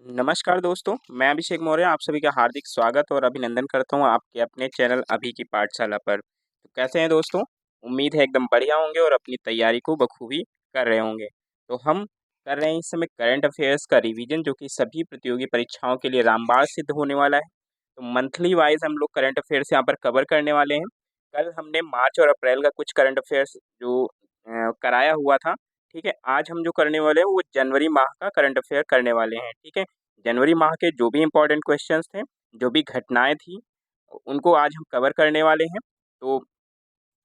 नमस्कार दोस्तों, मैं अभिषेक मौर्य आप सभी का हार्दिक स्वागत और अभिनंदन करता हूँ आपके अपने चैनल अभी की पाठशाला पर। तो कैसे हैं दोस्तों? उम्मीद है एकदम बढ़िया होंगे और अपनी तैयारी को बखूबी कर रहे होंगे। तो हम कर रहे हैं इस समय करंट अफेयर्स का रिवीजन जो कि सभी प्रतियोगी परीक्षाओं के लिए रामबाण सिद्ध होने वाला है। तो मंथली वाइज हम लोग करंट अफेयर्स यहाँ पर कवर करने वाले हैं। कल हमने मार्च और अप्रैल का कुछ करंट अफेयर्स जो कराया हुआ था, ठीक है? आज हम जो करने वाले हैं वो जनवरी माह का करंट अफेयर करने वाले हैं, ठीक है? जनवरी माह के जो भी इम्पोर्टेंट क्वेश्चंस थे, जो भी घटनाएँ थी, उनको आज हम कवर करने वाले हैं। तो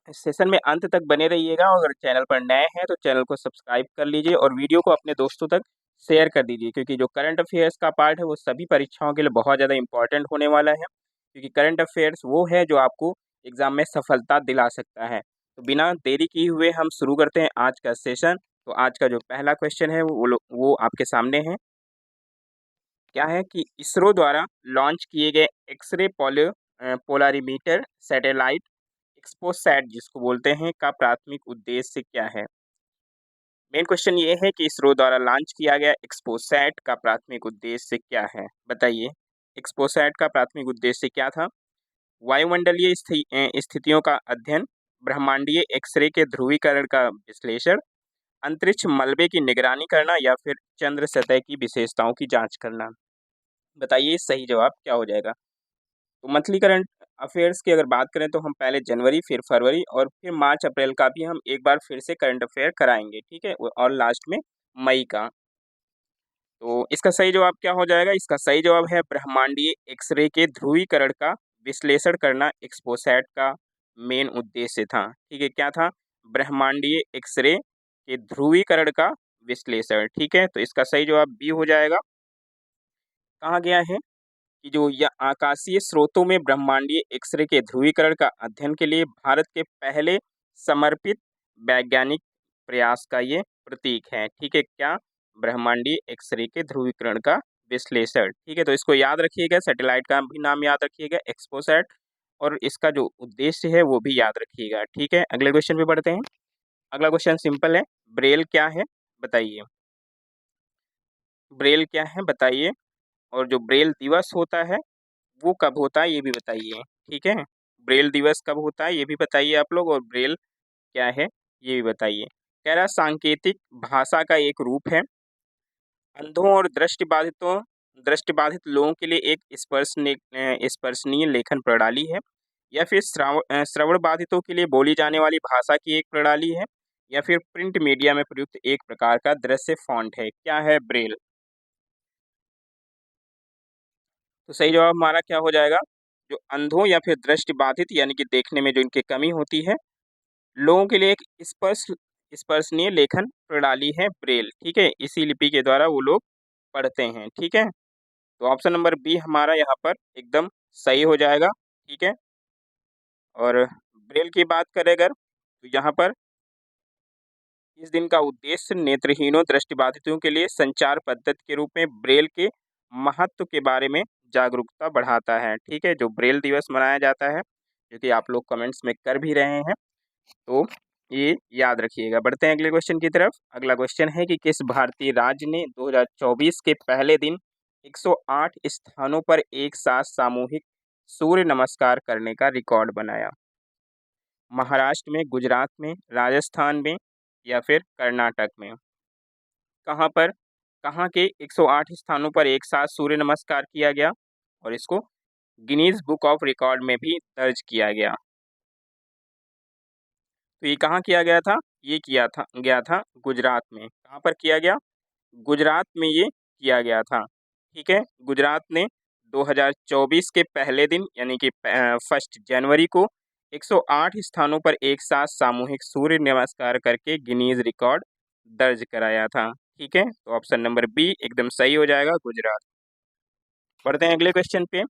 इस सेशन में अंत तक बने रहिएगा और अगर चैनल पर नए हैं तो चैनल को सब्सक्राइब कर लीजिए और वीडियो को अपने दोस्तों तक शेयर कर दीजिए क्योंकि जो करंट अफेयर्स का पार्ट है वो सभी परीक्षाओं के लिए बहुत ज़्यादा इम्पोर्टेंट होने वाला है क्योंकि करंट अफेयर्स वो है जो आपको एग्ज़ाम में सफलता दिला सकता है। तो बिना देरी किए हुए हम शुरू करते हैं आज का सेशन। तो आज का जो पहला क्वेश्चन है वो आपके सामने है। क्या है कि इसरो द्वारा लॉन्च किए गए एक्स-रे पोलरीमीटर सैटेलाइट एक्सपोसैट जिसको बोलते हैं का प्राथमिक उद्देश्य क्या है? मेन क्वेश्चन ये है कि इसरो द्वारा लॉन्च किया गया एक्सपोसैट का प्राथमिक उद्देश्य क्या है? बताइए। एक्सपोसैट का प्राथमिक उद्देश्य क्या था? वायुमंडलीय स्थितियों का अध्ययन, ब्रह्मांडीय एक्स-रे के ध्रुवीकरण का विश्लेषण, अंतरिक्ष मलबे की निगरानी करना या फिर चंद्र सतह की विशेषताओं की जांच करना। बताइए सही जवाब क्या हो जाएगा? तो मंथली करंट अफेयर्स की अगर बात करें तो हम पहले जनवरी, फिर फरवरी और फिर मार्च, अप्रैल का भी हम एक बार फिर से करंट अफेयर कराएँगे, ठीक है? और लास्ट में मई का। तो इसका सही जवाब क्या हो जाएगा? इसका सही जवाब है ब्रह्मांडीय एक्स-रे के ध्रुवीकरण का विश्लेषण करना एक्सपोसैट का मेन उद्देश्य था, ठीक है? क्या था? ब्रह्मांडीय एक्स-रे के ध्रुवीकरण का विश्लेषण, ठीक है? तो इसका सही जवाब बी हो जाएगा। कहा गया है कि जो यह आकाशीय स्रोतों में ब्रह्मांडीय एक्स-रे के ध्रुवीकरण का अध्ययन के लिए भारत के पहले समर्पित वैज्ञानिक प्रयास का ये प्रतीक है, ठीक है? क्या? ब्रह्मांडीय एक्स-रे के ध्रुवीकरण का विश्लेषण, ठीक है? तो इसको याद रखिएगा, सैटेलाइट का भी नाम याद रखिएगा एक्सपोसैट और इसका जो उद्देश्य है वो भी याद रखिएगा, ठीक है? अगले क्वेश्चन पे बढ़ते हैं। अगला क्वेश्चन सिंपल है, ब्रेल क्या है? बताइए। ब्रेल क्या है बताइए? और जो ब्रेल दिवस होता है वो कब होता है ये भी बताइए, ठीक है? ब्रेल दिवस कब होता है ये भी बताइए आप लोग और ब्रेल क्या है ये भी बताइए। कह रहा सांकेतिक भाषा का एक रूप है, अंधों और दृष्टिबाधित लोगों के लिए एक स्पर्शनीय लेखन प्रणाली है या फिर श्रवण बाधितों के लिए बोली जाने वाली भाषा की एक प्रणाली है या फिर प्रिंट मीडिया में प्रयुक्त एक प्रकार का दृश्य फ़ॉन्ट है। क्या है ब्रेल? तो सही जवाब हमारा क्या हो जाएगा? जो अंधों या फिर दृष्टिबाधित यानी कि देखने में जो इनकी कमी होती है, लोगों के लिए एक स्पर्शनीय लेखन प्रणाली है ब्रेल, ठीक है? इसी लिपि के द्वारा वो लोग पढ़ते हैं, ठीक है? तो ऑप्शन नंबर बी हमारा यहाँ पर एकदम सही हो जाएगा, ठीक है? और ब्रेल की बात करें अगर, तो यहाँ पर इस दिन का उद्देश्य नेत्रहीनों दृष्टिबाधितों के लिए संचार पद्धति के रूप में ब्रेल के महत्व के बारे में जागरूकता बढ़ाता है, ठीक है? जो ब्रेल दिवस मनाया जाता है, जो कि आप लोग कमेंट्स में कर भी रहे हैं, तो ये याद रखिएगा। बढ़ते हैं अगले क्वेश्चन की तरफ। अगला क्वेश्चन है कि किस भारतीय राज्य ने 2024 के पहले दिन 108 स्थानों पर एक साथ सामूहिक सूर्य नमस्कार करने का रिकॉर्ड बनाया? महाराष्ट्र में, गुजरात में, राजस्थान में या फिर कर्नाटक में? कहाँ पर, कहाँ के 108 स्थानों पर एक साथ सूर्य नमस्कार किया गया और इसको गिनीज बुक ऑफ रिकॉर्ड में भी दर्ज किया गया? तो ये कहाँ किया गया था? ये किया था गया था गुजरात में। कहाँ पर किया गया? गुजरात में ये किया गया था, ठीक है? गुजरात ने 2024 के पहले दिन यानी कि फर्स्ट जनवरी को 108 स्थानों पर एक साथ सामूहिक सूर्य नमस्कार करके गिनीज रिकॉर्ड दर्ज कराया था, ठीक है? तो ऑप्शन नंबर बी एकदम सही हो जाएगा गुजरात। बढ़ते हैं अगले क्वेश्चन पे।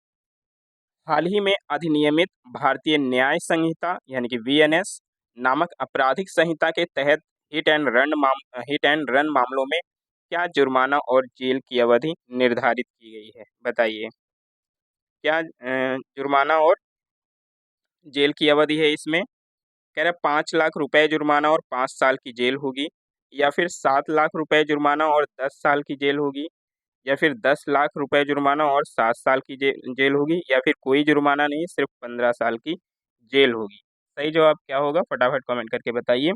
हाल ही में अधिनियमित भारतीय न्याय संहिता यानी कि वीएनएस नामक आपराधिक संहिता के तहत हिट एंड रन मामलों में क्या जुर्माना और जेल की अवधि निर्धारित की गई है? बताइए। क्या जुर्माना और जेल की अवधि है इसमें? कह रहा है 5 लाख रुपए जुर्माना और 5 साल की जेल होगी या फिर 7 लाख रुपए जुर्माना और 10 साल की जेल होगी या फिर 10 लाख रुपए जुर्माना और 7 साल की जेल होगी, या फिर कोई जुर्माना नहीं, सिर्फ 15 साल की जेल होगी। सही जवाब क्या होगा, फटाफट कमेंट करके बताइए।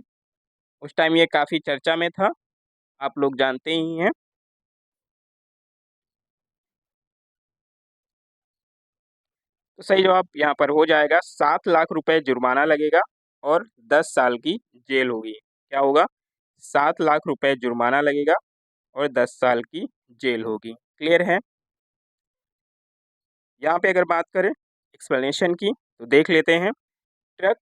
उस टाइम ये काफ़ी चर्चा में था, आप लोग जानते ही हैं। तो सही जवाब यहाँ पर हो जाएगा 7 लाख रुपए जुर्माना लगेगा और 10 साल की जेल होगी। क्या होगा, 7 लाख रुपए जुर्माना लगेगा और 10 साल की जेल होगी। क्लियर है। यहाँ पे अगर बात करें एक्सप्लेनेशन की, तो देख लेते हैं। ट्रक,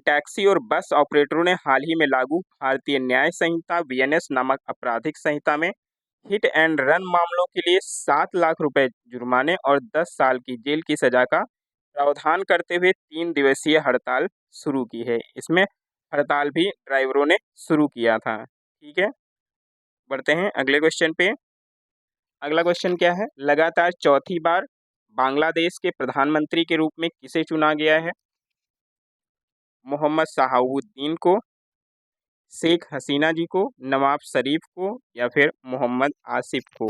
टैक्सी और बस ऑपरेटरों ने हाल ही में लागू भारतीय न्याय संहिता बीएनएस नामक आपराधिक संहिता में हिट एंड रन मामलों के लिए 7 लाख रुपए जुर्माने और 10 साल की जेल की सजा का प्रावधान करते हुए 3 दिवसीय हड़ताल शुरू की है। इसमें हड़ताल भी ड्राइवरों ने शुरू किया था। ठीक है, बढ़ते हैं अगले क्वेश्चन पे। अगला क्वेश्चन क्या है, लगातार चौथी बार बांग्लादेश के प्रधानमंत्री के रूप में किसे चुना गया है? मोहम्मद शहाबुद्दीन को, शेख हसीना जी को, नवाब शरीफ को, या फिर मोहम्मद आसिफ को?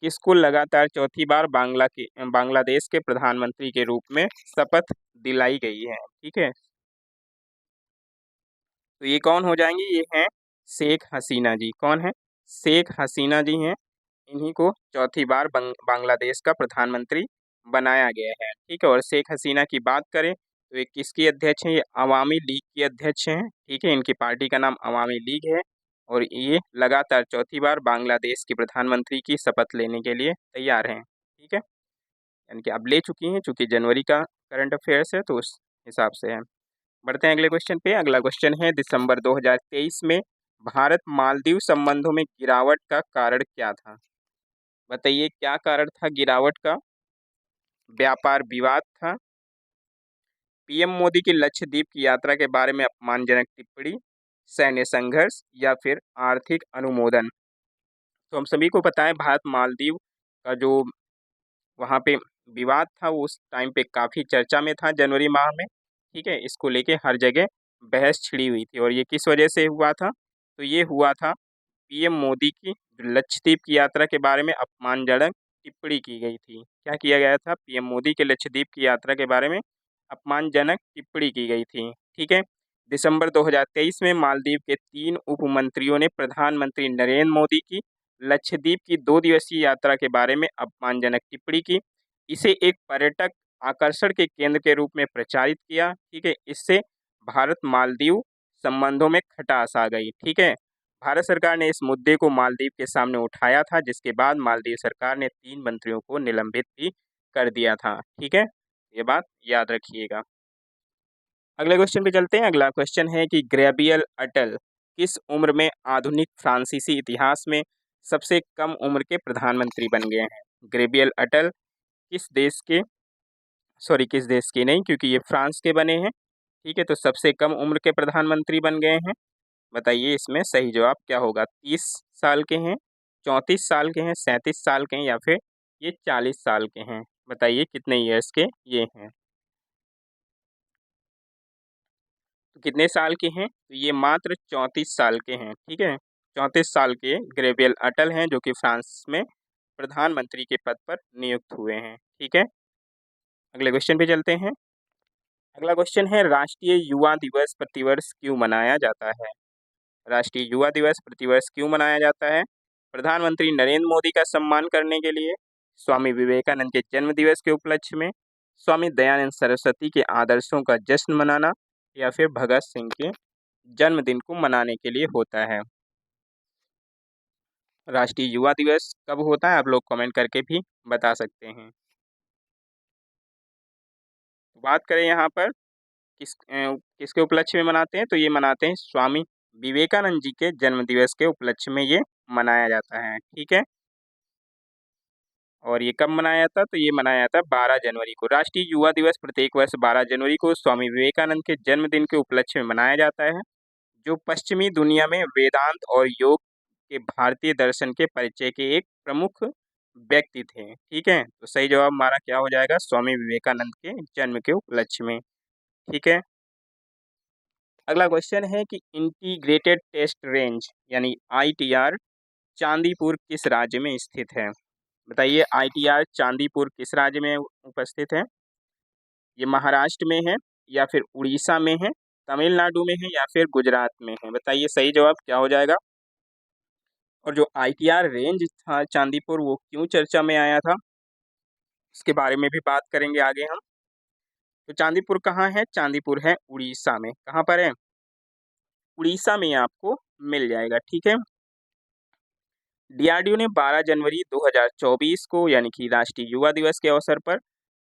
किसको लगातार चौथी बार बांग्लादेश के प्रधानमंत्री के रूप में शपथ दिलाई गई है? ठीक है, तो ये कौन हो जाएंगे, ये हैं शेख हसीना जी। कौन है? शेख हसीना जी हैं। इन्हीं को चौथी बार बांग्लादेश का प्रधानमंत्री बनाया गया है। ठीक है, और शेख हसीना की बात करें तो ये किसकी अध्यक्ष हैं? ये अवामी लीग की अध्यक्ष हैं। ठीक है, इनकी पार्टी का नाम अवामी लीग है और ये लगातार चौथी बार बांग्लादेश की प्रधानमंत्री की शपथ लेने के लिए तैयार हैं। ठीक है, यानी कि अब ले चुकी हैं, चूंकि जनवरी का करंट अफेयर्स है तो उस हिसाब से है। बढ़ते हैं अगले क्वेश्चन पे। अगला क्वेश्चन है, दिसंबर 2023 में भारत मालदीव संबंधों में गिरावट का कारण क्या था? बताइए क्या कारण था गिरावट का? व्यापार विवाद था, पीएम मोदी की लक्षद्वीप की यात्रा के बारे में अपमानजनक टिप्पणी, सैन्य संघर्ष, या फिर आर्थिक अनुमोदन? तो हम सभी को पता है भारत मालदीव का जो वहाँ पे विवाद था वो उस टाइम पे काफ़ी चर्चा में था जनवरी माह में। ठीक है, इसको लेके हर जगह बहस छिड़ी हुई थी और ये किस वजह से हुआ था? तो ये हुआ था पीएम मोदी की लक्षद्वीप की यात्रा के बारे में अपमानजनक टिप्पणी की गई थी। क्या किया गया था? पीएम मोदी के लक्षद्वीप की यात्रा के बारे में अपमानजनक टिप्पणी की गई थी। ठीक है, दिसंबर 2023 में मालदीव के 3 उपमंत्रियों ने प्रधानमंत्री नरेंद्र मोदी की लक्षद्वीप की 2 दिवसीय यात्रा के बारे में अपमानजनक टिप्पणी की। इसे एक पर्यटक आकर्षण के केंद्र के रूप में प्रचारित किया। ठीक है, इससे भारत मालदीव संबंधों में खटास आ गई। ठीक है, भारत सरकार ने इस मुद्दे को मालदीव के सामने उठाया था, जिसके बाद मालदीव सरकार ने 3 मंत्रियों को निलंबित भी कर दिया था। ठीक है, ये बात याद रखिएगा। अगले क्वेश्चन पे चलते हैं। अगला क्वेश्चन है कि गैब्रियल अटल किस उम्र में आधुनिक फ्रांसीसी इतिहास में सबसे कम उम्र के प्रधानमंत्री बन गए हैं? गैब्रियल अटल किस देश के, सॉरी किस देश के नहीं, क्योंकि ये फ्रांस के बने हैं। ठीक है, तो सबसे कम उम्र के प्रधानमंत्री बन गए हैं। बताइए इसमें सही जवाब क्या होगा? 30 साल के हैं, 34 साल के हैं, 37 साल के हैं, या फिर ये 40 साल के हैं? बताइए कितने ईयर्स के ये हैं? तो कितने साल के हैं? तो ये मात्र 34 साल के हैं। ठीक है, 34 साल के गैब्रियल अटल हैं जो कि फ्रांस में प्रधानमंत्री के पद पर नियुक्त हुए हैं। ठीक है, अगले क्वेश्चन पे चलते हैं। अगला क्वेश्चन है, राष्ट्रीय युवा दिवस प्रतिवर्ष क्यों मनाया जाता है? राष्ट्रीय युवा दिवस प्रतिवर्ष क्यों मनाया जाता है? प्रधानमंत्री नरेंद्र मोदी का सम्मान करने के लिए, स्वामी विवेकानंद के जन्म दिवस के उपलक्ष्य में, स्वामी दयानंद सरस्वती के आदर्शों का जश्न मनाना, या फिर भगत सिंह के जन्मदिन को मनाने के लिए होता है? राष्ट्रीय युवा दिवस कब होता है आप लोग कमेंट करके भी बता सकते हैं। बात करें यहाँ पर किसके उपलक्ष्य में मनाते हैं, तो ये मनाते हैं स्वामी विवेकानंद जी के जन्म दिवस के उपलक्ष्य में ये मनाया जाता है। ठीक है, और ये कब मनाया जाता है? तो ये मनाया जाता है 12 जनवरी को। राष्ट्रीय युवा दिवस प्रत्येक वर्ष 12 जनवरी को स्वामी विवेकानंद के जन्मदिन के उपलक्ष्य में मनाया जाता है, जो पश्चिमी दुनिया में वेदांत और योग के भारतीय दर्शन के परिचय के एक प्रमुख व्यक्ति थे। ठीक है, तो सही जवाब हमारा क्या हो जाएगा? स्वामी विवेकानंद के जन्म के उपलक्ष्य में। ठीक है, अगला क्वेश्चन है कि इंटीग्रेटेड टेस्ट रेंज यानी आईटीआर चांदीपुर किस राज्य में स्थित है? बताइए, ITR चांदीपुर किस राज्य में उपस्थित है? ये महाराष्ट्र में है, या फिर उड़ीसा में है, तमिलनाडु में है, या फिर गुजरात में है? बताइए सही जवाब क्या हो जाएगा। और जो ITR रेंज था चांदीपुर, वो क्यों चर्चा में आया था, इसके बारे में भी बात करेंगे आगे हम। तो चांदीपुर कहाँ है? चांदीपुर है उड़ीसा में। कहाँ पर है? उड़ीसा में आपको मिल जाएगा। ठीक है। DRDO ने 12 जनवरी 2024 को, यानी कि राष्ट्रीय युवा दिवस के अवसर पर,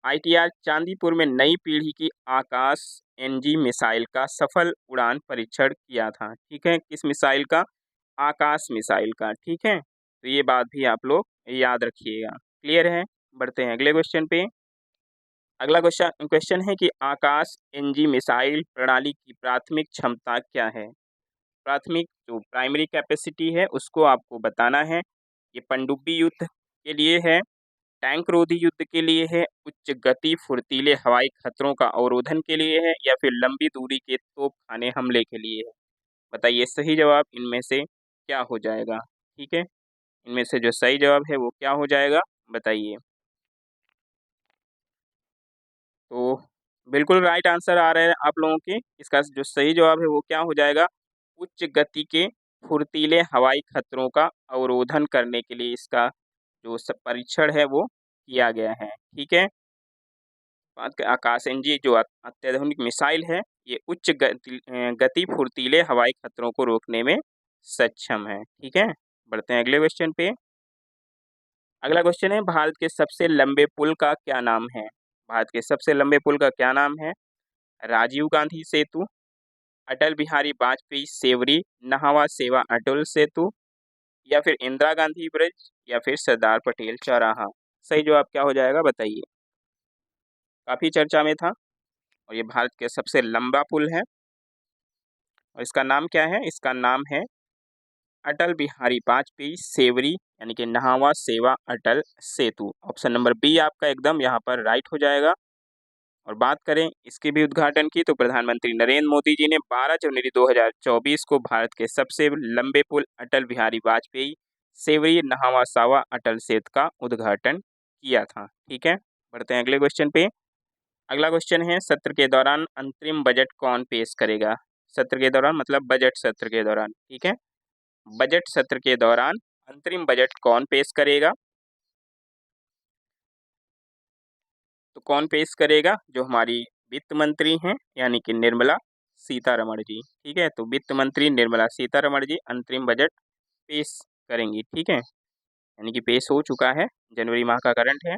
ITR चांदीपुर में नई पीढ़ी की आकाश NG मिसाइल का सफल उड़ान परीक्षण किया था। ठीक है, किस मिसाइल का? आकाश मिसाइल का। ठीक है, तो ये बात भी आप लोग याद रखिएगा। क्लियर है? बढ़ते हैं अगले क्वेश्चन पे। अगला क्वेश्चन क्वेश्चन है कि आकाश NG मिसाइल प्रणाली की प्राथमिक क्षमता क्या है? प्राथमिक जो प्राइमरी कैपेसिटी है उसको आपको बताना है। ये पनडुब्बी युद्ध के लिए है, टैंक रोधी युद्ध के लिए है, उच्च गति फुर्तीले हवाई खतरों का अवरोधन के लिए है, या फिर लंबी दूरी के तोपखाने हमले के लिए है? बताइए सही जवाब इनमें से क्या हो जाएगा। ठीक है, इनमें से जो सही जवाब है वो क्या हो जाएगा, बताइए। तो बिल्कुल राइट आंसर आ रहे हैं आप लोगों के। इसका जो सही जवाब है वो क्या हो जाएगा? उच्च गति के फुर्तीले हवाई खतरों का अवरोधन करने के लिए इसका जो परीक्षण है वो किया गया है। ठीक है, बात करें आकाश NG जो अत्याधुनिक मिसाइल है, ये उच्च गति फुर्तीले हवाई खतरों को रोकने में सक्षम है। ठीक है, बढ़ते हैं अगले क्वेश्चन पे। अगला क्वेश्चन है, भारत के सबसे लंबे पुल का क्या नाम है? भारत के सबसे लंबे पुल का क्या नाम है? राजीव गांधी सेतु, अटल बिहारी वाजपेयी सेवरी नहावा सेवा अटल सेतु, या फिर इंदिरा गांधी ब्रिज, या फिर सरदार पटेल चौराहा? सही जवाब क्या हो जाएगा, बताइए। काफी चर्चा में था, और ये भारत के सबसे लंबा पुल है, और इसका नाम क्या है? इसका नाम है अटल बिहारी वाजपेयी सेवरी, यानी कि नहावा सेवा Atal Setu. Option number B आपका एकदम यहाँ पर राइट हो जाएगा। और बात करें इसके भी उद्घाटन की, तो प्रधानमंत्री नरेंद्र मोदी जी ने 12 जनवरी 2024 को भारत के सबसे लंबे पुल अटल बिहारी वाजपेयी सेवरी नहावा सावा अटल सेतु का उद्घाटन किया था। ठीक है, बढ़ते हैं अगले क्वेश्चन पे। अगला क्वेश्चन है, सत्र के दौरान अंतरिम बजट कौन पेश करेगा? सत्र के दौरान मतलब बजट सत्र के दौरान। ठीक है, बजट सत्र के दौरान अंतरिम बजट कौन पेश करेगा? तो कौन पेश करेगा? जो हमारी वित्त मंत्री हैं, यानी कि निर्मला सीतारमण जी। ठीक है, तो वित्त मंत्री निर्मला सीतारमण जी अंतरिम बजट पेश करेंगी। ठीक है, यानी कि पेश हो चुका है, जनवरी माह का करंट है।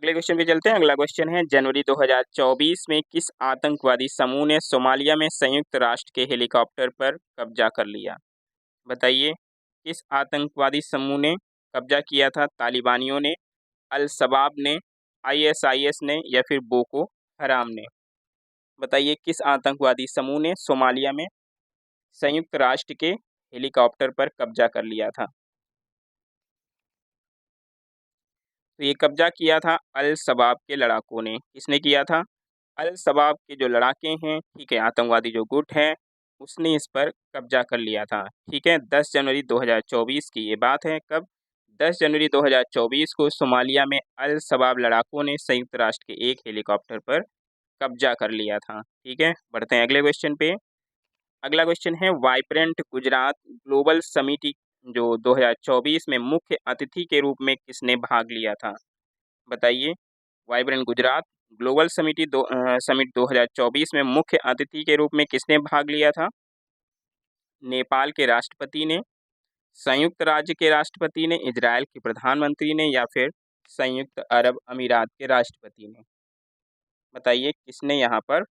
अगले क्वेश्चन पे चलते हैं। अगला क्वेश्चन है, जनवरी 2024 में किस आतंकवादी समूह ने सोमालिया में संयुक्त राष्ट्र के हेलीकॉप्टर पर कब्जा कर लिया? बताइए, किस आतंकवादी समूह ने कब्जा किया था? तालिबानियों ने, अल शबाब ने, ISIS ने, या फिर बोको हराम ने? बताइए, किस आतंकवादी समूह ने सोमालिया में संयुक्त राष्ट्र के हेलीकॉप्टर पर कब्जा कर लिया था? तो ये कब्जा किया था अल शबाब के लड़ाकों ने। किसने किया था? अल शबाब के जो लड़ाके हैं, ठीक है, आतंकवादी जो गुट है, उसने इस पर कब्जा कर लिया था। ठीक है, 10 जनवरी 2024 की ये बात है। कब? 10 जनवरी 2024 को सोमालिया में अल शबाब लड़ाकों ने संयुक्त राष्ट्र के एक हेलीकॉप्टर पर कब्जा कर लिया था। ठीक है, बढ़ते हैं अगले क्वेश्चन पे। अगला क्वेश्चन है, वाइब्रेंट गुजरात ग्लोबल समिट जो 2024 में मुख्य अतिथि के रूप में किसने भाग लिया था? बताइए, वाइब्रेंट गुजरात ग्लोबल समिट 2024 में मुख्य अतिथि के रूप में किसने भाग लिया था? नेपाल के राष्ट्रपति ने, संयुक्त राज्य के राष्ट्रपति ने, इजराइल के प्रधानमंत्री ने, या फिर संयुक्त अरब अमीरात के राष्ट्रपति ने? बताइए किसने यहाँ पर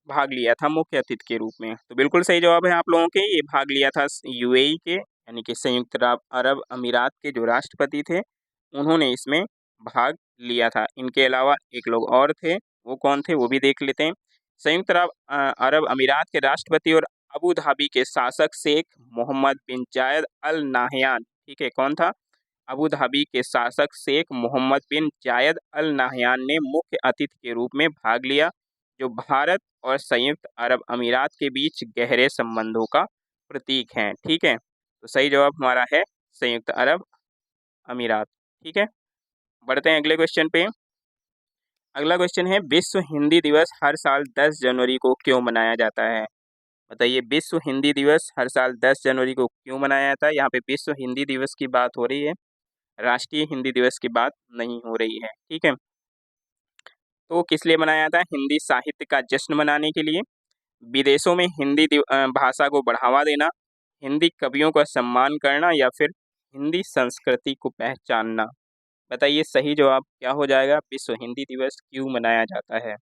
भाग लिया था मुख्य अतिथि के रूप में? तो बिल्कुल सही जवाब है आप लोगों के, ये भाग लिया था UAE के, यानी कि संयुक्त अरब अमीरात के जो राष्ट्रपति थे, उन्होंने इसमें भाग लिया था। इनके अलावा एक लोग और थे, वो कौन थे वो भी देख लेते हैं। संयुक्त अरब अमीरात के राष्ट्रपति और अबू धाबी के शासक शेख मोहम्मद बिन जायद अल नाहयान। ठीक है, कौन था? अबू धाबी के शासक शेख मोहम्मद बिन जायद अल नाहयान ने मुख्य अतिथि के रूप में भाग लिया, जो भारत और संयुक्त अरब अमीरात के बीच गहरे संबंधों का प्रतीक हैं। ठीक है, तो सही जवाब हमारा है संयुक्त अरब अमीरात। ठीक है, बढ़ते हैं अगले क्वेश्चन पे। अगला क्वेश्चन है, विश्व हिंदी दिवस हर साल 10 जनवरी को क्यों मनाया जाता है? बताइए, विश्व हिंदी दिवस हर साल 10 जनवरी को क्यों मनाया जाता है? यहाँ पे विश्व हिंदी दिवस की बात हो रही है, राष्ट्रीय हिंदी दिवस की बात नहीं हो रही है। ठीक है, तो किस लिए मनाया जाता है? हिंदी साहित्य का जश्न मनाने के लिए, विदेशों में हिंदी भाषा को बढ़ावा देना, हिंदी कवियों का सम्मान करना, या फिर हिंदी संस्कृति को पहचानना। बताइए सही जवाब क्या हो जाएगा? विश्व हिंदी दिवस क्यों मनाया जाता है?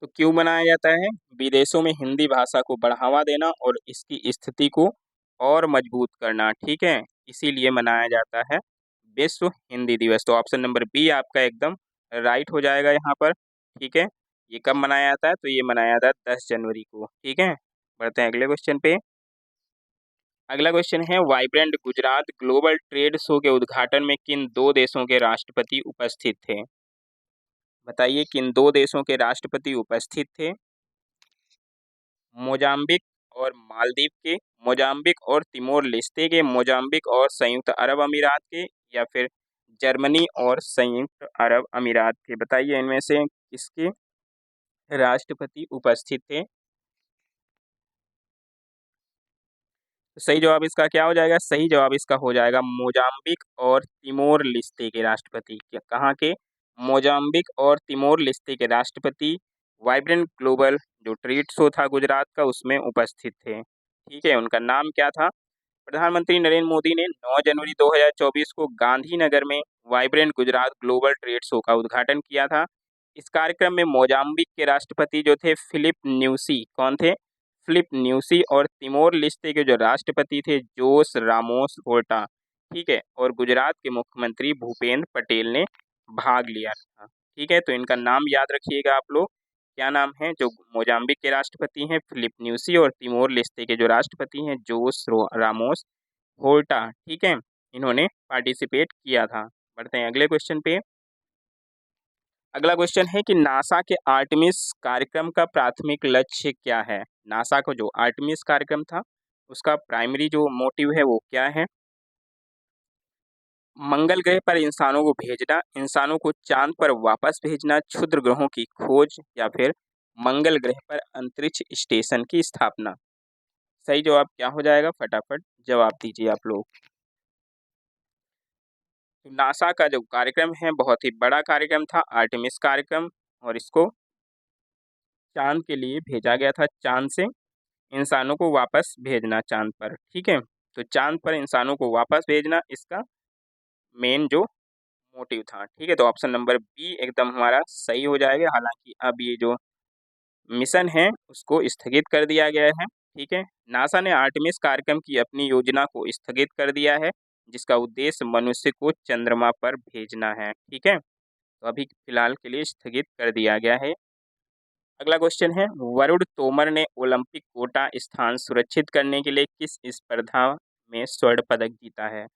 तो क्यों मनाया जाता है? विदेशों में हिंदी भाषा को बढ़ावा देना और इसकी स्थिति को और मजबूत करना। ठीक है, इसीलिए मनाया जाता है विश्व हिंदी दिवस। तो ऑप्शन नंबर बी आपका एकदम राइट हो जाएगा यहाँ पर। ठीक है, ये कब मनाया जाता है? तो ये मनाया जाता है 10 जनवरी को। ठीक है, बढ़ते हैं अगले क्वेश्चन पे। अगला क्वेश्चन है, vibrant Gujarat global trade show के उद्घाटन में किन दो देशों के राष्ट्रपति उपस्थित थे? बताइए किन दो देशों के राष्ट्रपति उपस्थित थे? मोजाम्बिक और मालदीव के, मोजाम्बिक और तिमोर लेस्ते के, मोजाम्बिक और संयुक्त अरब अमीरात के, या फिर जर्मनी और संयुक्त अरब अमीरात के। बताइए इनमें से किसके राष्ट्रपति उपस्थित थे? तो सही जवाब इसका क्या हो जाएगा? सही जवाब इसका हो जाएगा मोजाम्बिक और तिमोर लिस्ते के राष्ट्रपति। क्या कहाँ के? मोजाम्बिक और तिमोर लिस्ते के राष्ट्रपति वाइब्रेंट ग्लोबल जो ट्रेड शो था गुजरात का, उसमें उपस्थित थे। ठीक है, उनका नाम क्या था? प्रधानमंत्री नरेंद्र मोदी ने 9 जनवरी 2024 को गांधीनगर में vibrant Gujarat global trade show का उद्घाटन किया था। इस कार्यक्रम में मोजाम्बिक के राष्ट्रपति जो थे फिलिप न्यूसी, कौन थे? फिलिप न्यूसी, और तिमोर लिस्ते के जो राष्ट्रपति थे जोस रामोस होर्टा। ठीक है, और गुजरात के मुख्यमंत्री भूपेंद्र पटेल ने भाग लिया था। ठीक है, तो इनका नाम याद रखिएगा आप लोग। क्या नाम है? जो मोजाम्बिक के राष्ट्रपति हैं फिलिप न्यूसी, और तिमोर लेस्ते के जो राष्ट्रपति हैं जोस रामोस होर्टा। ठीक है, इन्होंने पार्टिसिपेट किया था। बढ़ते हैं अगले क्वेश्चन पे। अगला क्वेश्चन है कि नासा के आर्टेमिस कार्यक्रम का प्राथमिक लक्ष्य क्या है? नासा का जो आर्टेमिस कार्यक्रम था उसका प्राइमरी जो मोटिव है वो क्या है? मंगल ग्रह पर इंसानों को भेजना, इंसानों को चांद पर वापस भेजना, क्षुद्र ग्रहों की खोज, या फिर मंगल ग्रह पर अंतरिक्ष स्टेशन की स्थापना। सही जवाब क्या हो जाएगा? फटाफट जवाब दीजिए आप लोग। तो नासा का जो कार्यक्रम है बहुत ही बड़ा कार्यक्रम था, आर्टेमिस कार्यक्रम, और इसको चांद के लिए भेजा गया था। चांद से इंसानों को वापस भेजना चांद पर। ठीक है, तो चांद पर इंसानों को वापस भेजना इसका मेन जो मोटिव था। ठीक है, तो ऑप्शन नंबर बी एकदम हमारा सही हो जाएगा। हालांकि अब ये जो मिशन है उसको स्थगित कर दिया गया है। ठीक है, नासा ने आर्टेमिस कार्यक्रम की अपनी योजना को स्थगित कर दिया है, जिसका उद्देश्य मनुष्य को चंद्रमा पर भेजना है। ठीक है, तो अभी फिलहाल के लिए स्थगित कर दिया गया है। अगला क्वेश्चन है, वरुण तोमर ने ओलंपिक कोटा स्थान सुरक्षित करने के लिए किस स्पर्धा में स्वर्ण पदक जीता है?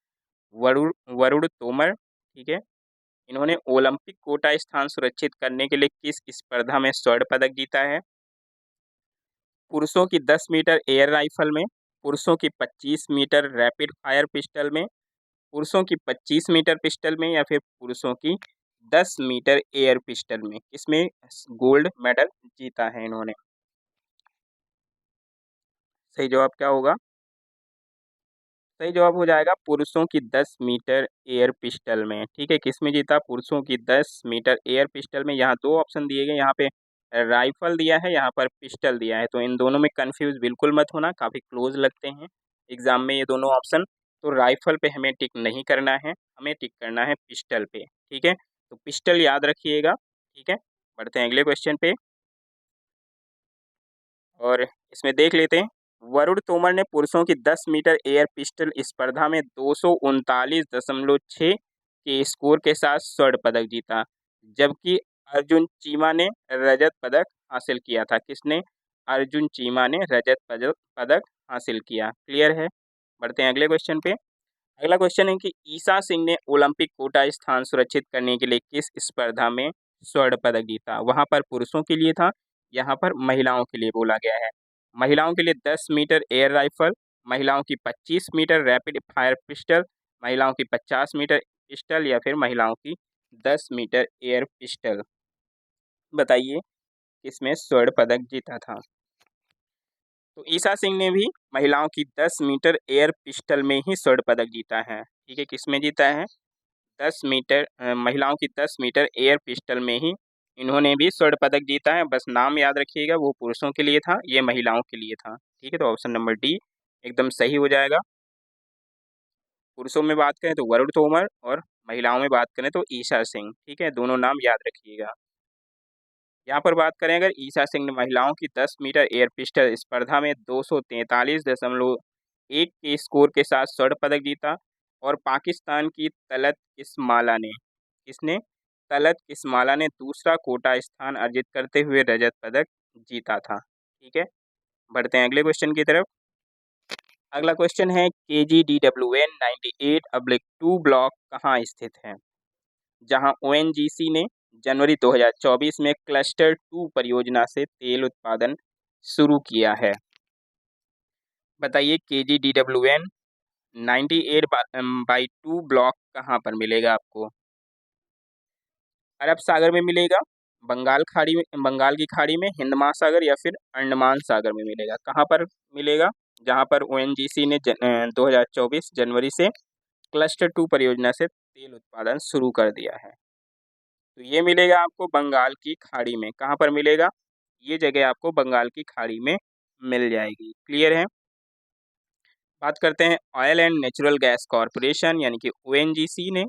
वरुण वरुण तोमर, ठीक है, इन्होंने ओलंपिक कोटा स्थान सुरक्षित करने के लिए किस स्पर्धा में स्वर्ण पदक जीता है? पुरुषों की 10 मीटर एयर राइफल में, पुरुषों की 25 मीटर रैपिड फायर पिस्टल में, पुरुषों की 25 मीटर पिस्टल में, या फिर पुरुषों की 10 मीटर एयर पिस्टल में, इसमें गोल्ड मेडल जीता है इन्होंने? सही जवाब क्या होगा? सही जवाब हो जाएगा पुरुषों की 10 मीटर एयर पिस्टल में। ठीक है, किस में जीता? पुरुषों की 10 मीटर एयर पिस्टल में। यहाँ दो ऑप्शन दिए गए, यहाँ पे राइफल दिया है, यहाँ पर पिस्टल दिया है, तो इन दोनों में कंफ्यूज बिल्कुल मत होना, काफ़ी क्लोज लगते हैं एग्जाम में ये दोनों ऑप्शन। तो राइफल पे हमें टिक नहीं करना है, हमें टिक करना है पिस्टल पे। ठीक है, तो पिस्टल याद रखिएगा। ठीक है, बढ़ते हैं अगले क्वेश्चन पे, और इसमें देख लेते हैं। वरुण तोमर ने पुरुषों की 10 मीटर एयर पिस्टल स्पर्धा में 239.6 के स्कोर के साथ स्वर्ण पदक जीता, जबकि अर्जुन चीमा ने रजत पदक हासिल किया था। किसने? अर्जुन चीमा ने रजत पदक पदक हासिल किया। क्लियर है? बढ़ते हैं अगले क्वेश्चन पे। अगला क्वेश्चन है कि ईशा सिंह ने ओलंपिक कोटा स्थान सुरक्षित करने के लिए किस स्पर्धा में स्वर्ण पदक जीता? वहां पर पुरुषों के लिए था, यहाँ पर महिलाओं के लिए बोला गया है। महिलाओं के लिए 10 मीटर एयर राइफल, महिलाओं की 25 मीटर रैपिड फायर पिस्टल, महिलाओं की 50 मीटर पिस्टल या फिर महिलाओं की 10 मीटर एयर पिस्टल। बताइए किसमें स्वर्ण पदक जीता था? तो ईशा सिंह ने भी महिलाओं की 10 मीटर एयर पिस्टल में ही स्वर्ण पदक जीता है। ठीक है, किसमें जीता है? 10 मीटर महिलाओं की 10 मीटर एयर पिस्टल में ही इन्होंने भी स्वर्ण पदक जीता है। बस नाम याद रखिएगा, वो पुरुषों के लिए था, ये महिलाओं के लिए था। ठीक है, तो ऑप्शन नंबर डी एकदम सही हो जाएगा। पुरुषों में बात करें तो वरुण तोमर और महिलाओं में बात करें तो ईशा सिंह। ठीक है, दोनों नाम याद रखिएगा। यहाँ पर बात करें अगर ईशा सिंह ने महिलाओं की 10 मीटर एयर पिस्टल स्पर्धा में 243.1 के स्कोर के साथ स्वर्ण पदक जीता और पाकिस्तान की तलत इस्माला ने किसने तलत इस्माला ने दूसरा कोटा स्थान अर्जित करते हुए रजत पदक जीता था। ठीक है, बढ़ते हैं अगले क्वेश्चन की तरफ। अगला क्वेश्चन है KGDWN 98/2 ब्लॉक कहाँ स्थित है? जहां ओएनजीसी ने जनवरी 2024 में क्लस्टर 2 परियोजना से तेल उत्पादन शुरू किया है। बताइए KGDWN 98/2 ब्लॉक कहाँ पर मिलेगा आपको? अरब सागर में मिलेगा, बंगाल की खाड़ी में, हिंद महासागर या फिर अंडमान सागर में मिलेगा? कहाँ पर मिलेगा? जहाँ पर ओएनजीसी ने 2024 जनवरी से क्लस्टर 2 परियोजना से तेल उत्पादन शुरू कर दिया है। तो ये मिलेगा आपको बंगाल की खाड़ी में। कहाँ पर मिलेगा? ये जगह आपको बंगाल की खाड़ी में मिल जाएगी। क्लियर है? बात करते हैं oil and natural gas corporation यानी कि ओएनजीसी ने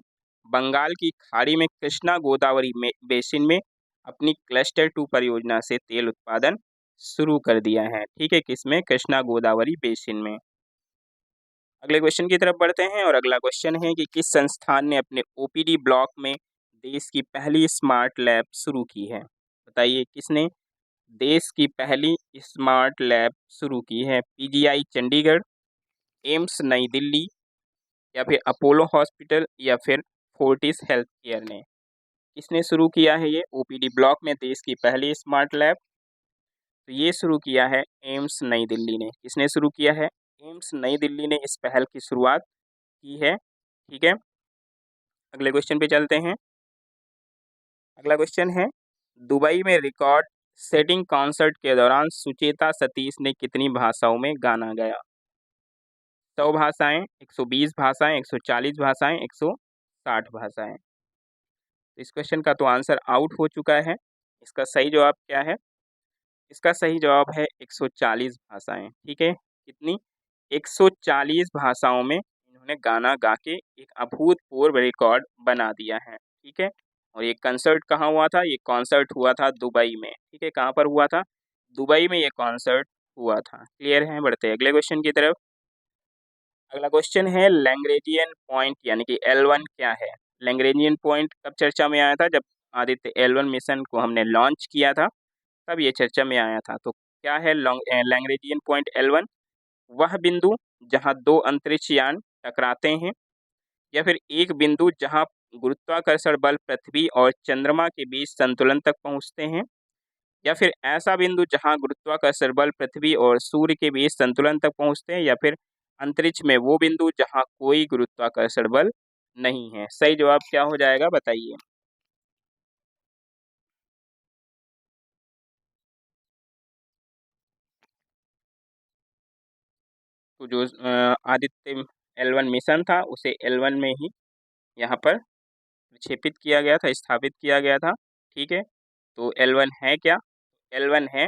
बंगाल की खाड़ी में कृष्णा गोदावरी में बेसिन में अपनी क्लस्टर 2 परियोजना से तेल उत्पादन शुरू कर दिया है। ठीक है, किसमें? कृष्णा गोदावरी बेसिन में। अगले क्वेश्चन की तरफ बढ़ते हैं और अगला क्वेश्चन है कि किस संस्थान ने अपने ओपीडी ब्लॉक में देश की पहली स्मार्ट लैब शुरू की है? बताइए किसने देश की पहली स्मार्ट लैब शुरू की है? पीजीआई चंडीगढ़, एम्स नई दिल्ली या फिर अपोलो हॉस्पिटल या फिर फोर्टिस हेल्थ केयर ने? किसने शुरू किया है ये ओपीडी ब्लॉक में देश की पहली स्मार्ट लैब? तो ये शुरू किया है एम्स नई दिल्ली ने। किसने शुरू किया है? एम्स नई दिल्ली ने इस पहल की शुरुआत की है। ठीक है, अगले क्वेश्चन पे चलते हैं। अगला क्वेश्चन है दुबई में रिकॉर्ड सेटिंग कॉन्सर्ट के दौरान सुचेता सतीश ने कितनी भाषाओं में गाना गाया? 100 भाषाएं, 120 भाषाएं, 140 भाषाएं, 160 भाषाएं? तो इस क्वेश्चन का तो आंसर आउट हो चुका है। इसका सही जवाब क्या है? इसका सही जवाब है 140 भाषाएं। ठीक है, कितनी? 140 भाषाओं में इन्होंने गाना गा के एक अभूतपूर्व रिकॉर्ड बना दिया है। ठीक है, और ये कंसर्ट कहाँ हुआ था? ये कॉन्सर्ट हुआ था दुबई में। ठीक है, कहाँ पर हुआ था? दुबई में ये कॉन्सर्ट हुआ था। क्लियर है? बढ़ते हैं अगले क्वेश्चन की तरफ। अगला क्वेश्चन है लैग्रेंजियन पॉइंट यानी कि L1 क्या है? लैग्रेंजियन पॉइंट कब चर्चा में आया था? जब आदित्य L1 मिशन को हमने लॉन्च किया था तब ये चर्चा में आया था। तो क्या है लैग्रेंजियन पॉइंट L1? वह बिंदु जहां दो अंतरिक्ष यान टकराते हैं या फिर एक बिंदु जहां गुरुत्वाकर्षण बल पृथ्वी और चंद्रमा के बीच संतुलन तक पहुंचते हैं या फिर ऐसा बिंदु जहां गुरुत्वाकर्षण बल पृथ्वी और सूर्य के बीच संतुलन तक पहुंचते हैं या फिर अंतरिक्ष में वो बिंदु जहां कोई गुरुत्वाकर्षण बल नहीं है? सही जवाब क्या हो जाएगा बताइए? तो जो आदित्य L1 मिशन था उसे L1 में ही यहाँ पर विक्षेपित किया गया था, स्थापित किया गया था। ठीक है, तो L1 है क्या? L1 है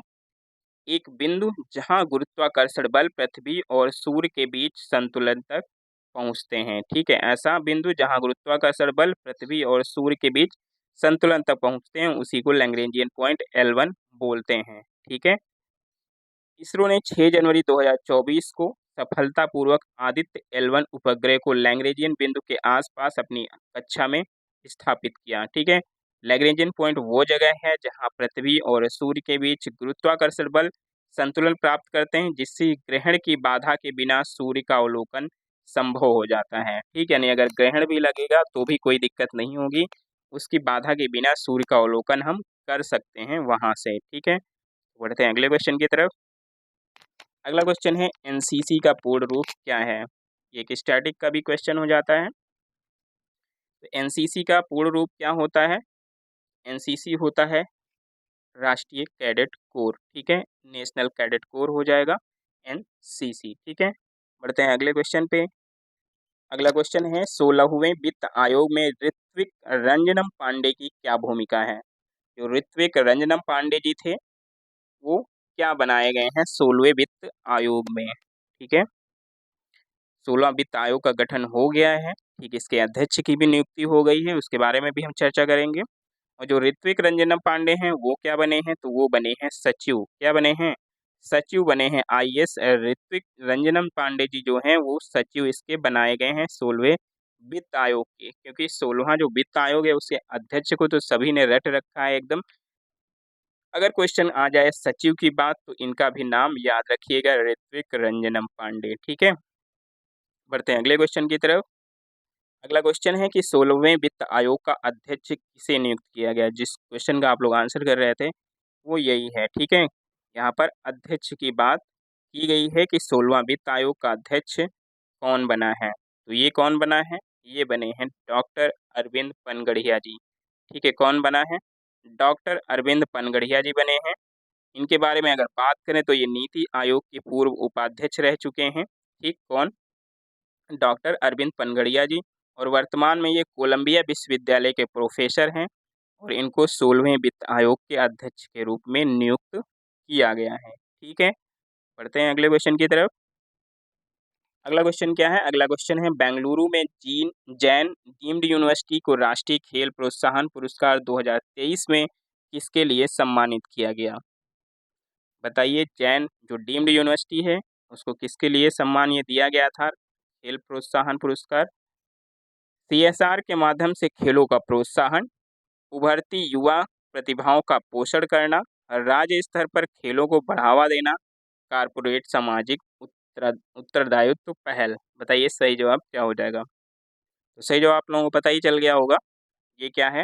एक बिंदु जहां गुरुत्वाकर्षण बल पृथ्वी और सूर्य के बीच संतुलन तक पहुंचते हैं। ठीक है, ऐसा बिंदु जहां गुरुत्वाकर्षण बल पृथ्वी और सूर्य के बीच संतुलन तक पहुंचते हैं उसी को लैग्रेंजियन पॉइंट L1 बोलते हैं। ठीक है, इसरो ने 6 जनवरी 2024 को सफलतापूर्वक आदित्य L1 उपग्रह को लैग्रेंजियन बिंदु के आसपास अपनी कक्षा में स्थापित किया। ठीक है, लैग्रेंजियन पॉइंट वो जगह है जहां पृथ्वी और सूर्य के बीच गुरुत्वाकर्षण बल संतुलन प्राप्त करते हैं जिससे ग्रहण की बाधा के बिना सूर्य का अवलोकन संभव हो जाता है। ठीक है, यानी अगर ग्रहण भी लगेगा तो भी कोई दिक्कत नहीं होगी, उसकी बाधा के बिना सूर्य का अवलोकन हम कर सकते हैं वहाँ से। ठीक है, बढ़ते हैं अगले क्वेश्चन की तरफ। अगला क्वेश्चन है एनसीसी का पूर्ण रूप क्या है? ये एक स्टैटिक का भी क्वेश्चन हो जाता है। तो एनसीसी का पूर्ण रूप क्या होता है? एनसीसी होता है राष्ट्रीय कैडेट कोर। ठीक है, नेशनल कैडेट कोर हो जाएगा एनसीसी। ठीक है, बढ़ते हैं अगले क्वेश्चन पे। अगला क्वेश्चन है 16वें वित्त आयोग में ऋत्विक रंजनम पांडे की क्या भूमिका है? जो ऋत्विक रंजनम पांडे जी थे वो क्या बनाए गए हैं 16वें वित्त आयोग में? ठीक है, 16 वित्त आयोग का गठन हो गया है। ठीक, इसके अध्यक्ष की भी नियुक्ति हो गई है, उसके बारे में भी हम चर्चा करेंगे। और जो ऋत्विक रंजनम पांडे हैं वो क्या बने हैं? तो वो बने हैं सचिव। क्या बने हैं? सचिव बने हैं आईएएस। ऋत्विक रंजनम पांडे जी जो हैं वो सचिव इसके बनाए गए हैं 16वें वित्त आयोग के, क्योंकि 16वां जो वित्त आयोग है उसके अध्यक्ष को तो सभी ने रट रखा है एकदम। अगर क्वेश्चन आ जाए सचिव की बात तो इनका भी नाम याद रखिएगा, ऋत्विक रंजनम पांडे। ठीक है, बढ़ते हैं अगले क्वेश्चन की तरफ। अगला क्वेश्चन है कि 16वें वित्त आयोग का अध्यक्ष किसे नियुक्त किया गया? जिस क्वेश्चन का आप लोग आंसर कर रहे थे वो यही है। ठीक है, यहाँ पर अध्यक्ष की बात की गई है कि 16वां वित्त आयोग का अध्यक्ष कौन बना है? तो ये कौन बना है? ये बने हैं डॉक्टर अरविंद पनगढ़िया जी। ठीक है, कौन बना है? डॉक्टर अरविंद पनगढ़िया जी बने हैं। इनके बारे में अगर बात करें तो ये नीति आयोग के पूर्व उपाध्यक्ष रह चुके हैं। ठीक, कौन? डॉक्टर अरविंद पनगढ़िया जी। और वर्तमान में ये कोलंबिया विश्वविद्यालय के प्रोफेसर हैं और इनको 16वें वित्त आयोग के अध्यक्ष के रूप में नियुक्त किया गया है। ठीक है, बढ़ते हैं अगले क्वेश्चन की तरफ। अगला क्वेश्चन क्या है? अगला क्वेश्चन है बेंगलुरु में जैन डीम्ड यूनिवर्सिटी को राष्ट्रीय खेल प्रोत्साहन पुरस्कार 2023 में किसके लिए सम्मानित किया गया? बताइए, जैन जो डीम्ड यूनिवर्सिटी है उसको किसके लिए सम्मान ये दिया गया था खेल प्रोत्साहन पुरस्कार? सीएसआर के माध्यम से खेलों का प्रोत्साहन, उभरती युवा प्रतिभाओं का पोषण करना, राज्य स्तर पर खेलों को बढ़ावा देना, कारपोरेट सामाजिक उत्तरदायित्व पहल। बताइए सही जवाब क्या हो जाएगा? तो सही जवाब आप लोगों को पता ही चल गया होगा, ये क्या है?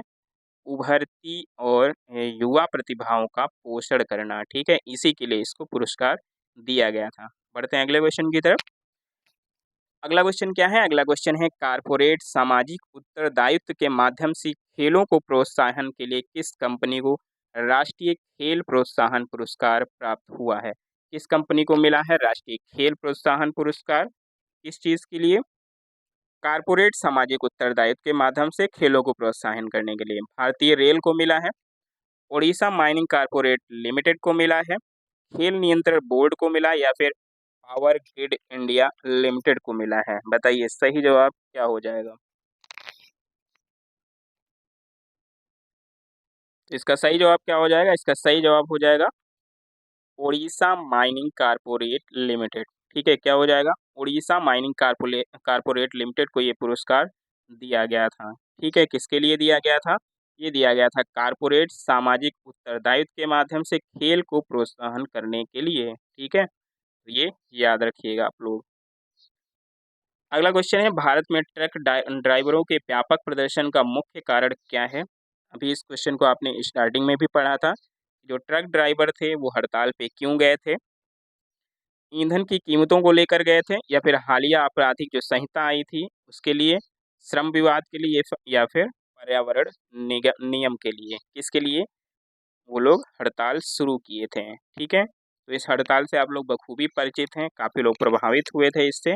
उभरती और युवा प्रतिभाओं का पोषण करना। ठीक है, इसी के लिए इसको पुरस्कार दिया गया था। बढ़ते हैं अगले क्वेश्चन की तरफ। अगला क्वेश्चन क्या है? अगला क्वेश्चन है कारपोरेट सामाजिक उत्तरदायित्व के माध्यम से खेलों को प्रोत्साहन के लिए किस कंपनी को राष्ट्रीय खेल प्रोत्साहन पुरस्कार प्राप्त हुआ है? किस कंपनी को मिला है राष्ट्रीय खेल प्रोत्साहन पुरस्कार? किस चीज के लिए? कारपोरेट सामाजिक उत्तरदायित्व के माध्यम से खेलों को प्रोत्साहन करने के लिए भारतीय रेल को मिला है, ओडिशा माइनिंग कारपोरेट लिमिटेड को मिला है, खेल नियंत्रण बोर्ड को मिला, या फिर पावर ग्रिड इंडिया लिमिटेड को मिला है? बताइए सही जवाब क्या हो जाएगा? इसका सही जवाब क्या हो जाएगा? इसका सही जवाब हो जाएगा ओडिशा माइनिंग कारपोरेट लिमिटेड। ठीक है, क्या हो जाएगा? ओडिशा माइनिंग कारपोरेट लिमिटेड को ये पुरस्कार दिया गया था। ठीक है, किसके लिए दिया गया था? ये दिया गया था कारपोरेट सामाजिक उत्तरदायित्व के माध्यम से खेल को प्रोत्साहन करने के लिए। ठीक है, तो ये याद रखिएगा आप लोग। अगला क्वेश्चन है भारत में ट्रक ड्राइवरों के व्यापक प्रदर्शन का मुख्य कारण क्या है? अभी इस क्वेश्चन को आपने स्टार्टिंग में भी पढ़ा था। जो ट्रक ड्राइवर थे वो हड़ताल पे क्यों गए थे? ईंधन की कीमतों को लेकर गए थे, या फिर हालिया आपराधिक जो संहिता आई थी उसके लिए, श्रम विवाद के लिए, या फिर पर्यावरण नियम के लिए? किसके लिए वो लोग हड़ताल शुरू किए थे? ठीक है, तो इस हड़ताल से आप लोग बखूबी परिचित हैं, काफ़ी लोग प्रभावित हुए थे इससे।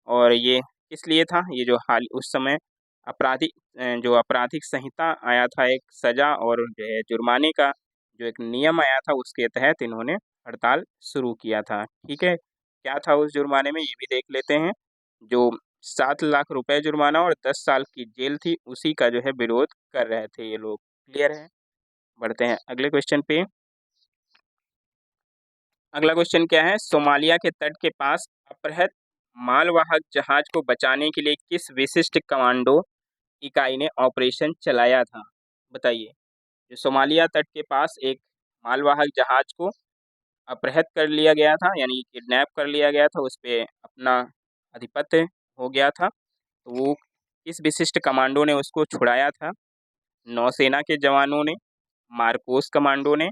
और ये किस लिए था? ये जो हाल उस समय आपराधिक जो आपराधिक संहिता आया था, एक सज़ा और जो है जुर्माने का जो एक नियम आया था उसके तहत इन्होंने हड़ताल शुरू किया था। ठीक है, क्या था उस जुर्माने में ये भी देख लेते हैं। जो 7 लाख रुपए जुर्माना और 10 साल की जेल थी उसी का जो है विरोध कर रहे थे ये लोग। क्लियर है? बढ़ते हैं अगले क्वेश्चन पे। अगला क्वेश्चन क्या है? सोमालिया के तट के पास अपहृत मालवाहक जहाज को बचाने के लिए किस विशिष्ट कमांडो इकाई ने ऑपरेशन चलाया था? बताइए, जो सोमालिया तट के पास एक मालवाहक जहाज को अपहृत कर लिया गया था, यानी किडनैप कर लिया गया था, उस पे अपना आधिपत्य हो गया था, तो वो किस विशिष्ट कमांडो ने उसको छुड़ाया था? नौसेना के जवानों ने, मार्कोस कमांडो ने,